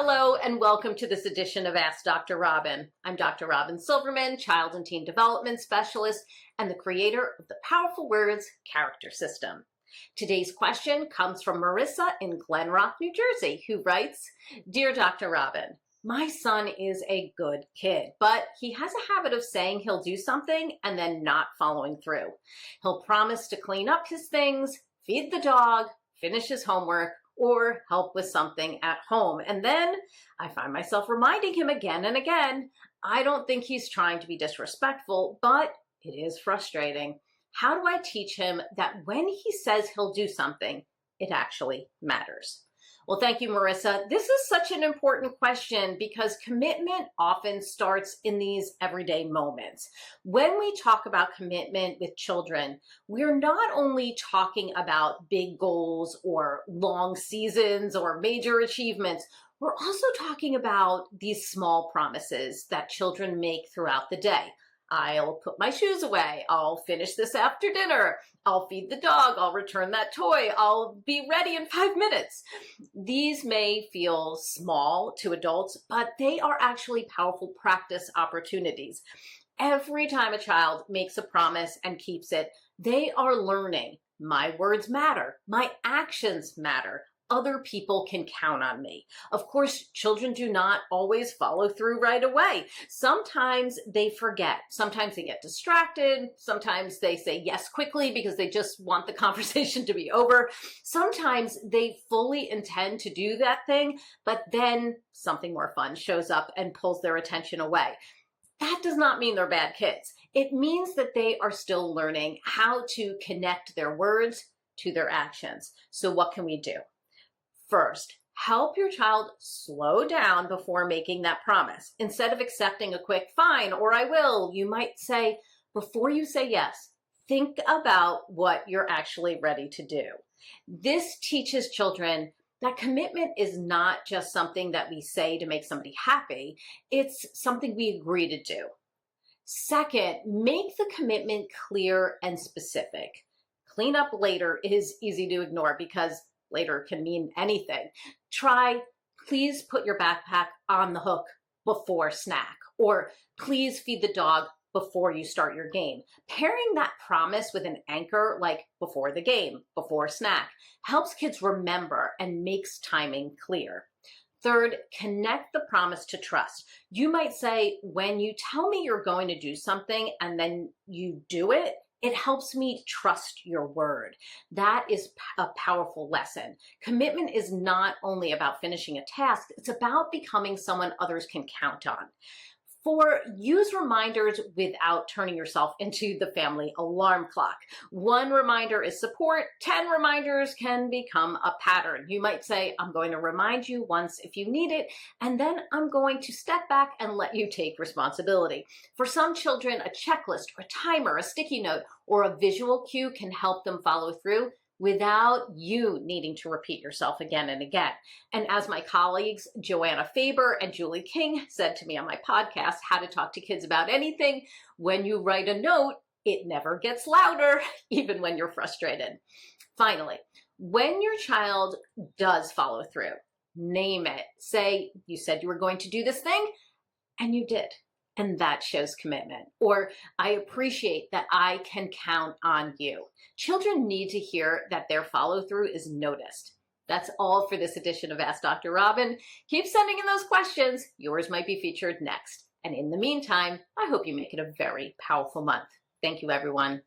Hello and welcome to this edition of Ask Dr. Robyn. I'm Dr. Robyn Silverman, Child and Teen Development Specialist and the creator of the Powerful Words Character System. Today's question comes from Marissa in Glen Rock, New Jersey, who writes, Dear Dr. Robyn, my son is a good kid, but he has a habit of saying he'll do something and then not following through. He'll promise to clean up his things, feed the dog, finish his homework, or help with something at home. And then I find myself reminding him again and again, I don't think he's trying to be disrespectful, but it is frustrating. How do I teach him that when he says he'll do something, it actually matters? Well, thank you, Marissa. This is such an important question because commitment often starts in these everyday moments. When we talk about commitment with children, we're not only talking about big goals or long seasons or major achievements, we're also talking about these small promises that children make throughout the day. I'll put my shoes away. I'll finish this after dinner. I'll feed the dog. I'll return that toy. I'll be ready in 5 minutes. These may feel small to adults, but they are actually powerful practice opportunities. Every time a child makes a promise and keeps it, they are learning. My words matter. My actions matter. Other people can count on me. Of course, children do not always follow through right away. Sometimes they forget. Sometimes they get distracted. Sometimes they say yes quickly because they just want the conversation to be over. Sometimes they fully intend to do that thing, but then something more fun shows up and pulls their attention away. That does not mean they're bad kids. It means that they are still learning how to connect their words to their actions. So what can we do? First, help your child slow down before making that promise. Instead of accepting a quick fine or I will, you might say, before you say yes, think about what you're actually ready to do. This teaches children that commitment is not just something that we say to make somebody happy. It's something we agree to do. Second, make the commitment clear and specific. Clean up later is easy to ignore because later can mean anything. Try, please put your backpack on the hook before snack, or please feed the dog before you start your game. Pairing that promise with an anchor like before the game, before snack, helps kids remember and makes timing clear. Third, connect the promise to trust. You might say, when you tell me you're going to do something and then you do it, it helps me trust your word. That is a powerful lesson. Commitment is not only about finishing a task, it's about becoming someone others can count on. 4, use reminders without turning yourself into the family alarm clock. 1 reminder is support. 10 reminders can become a pattern. You might say, I'm going to remind you once if you need it, and then I'm going to step back and let you take responsibility. For some children, a checklist, a timer, a sticky note, or a visual cue can help them follow through without you needing to repeat yourself again and again. And as my colleagues, Joanna Faber and Julie King said to me on my podcast, How to Talk to Kids About Anything, when you write a note, it never gets louder, even when you're frustrated. Finally, when your child does follow through, name it. Say, you said you were going to do this thing, and you did. And that shows commitment. Or, I appreciate that I can count on you. Children need to hear that their follow-through is noticed. That's all for this edition of Ask Dr. Robyn. Keep sending in those questions. Yours might be featured next. And in the meantime, I hope you make it a very powerful month. Thank you, everyone.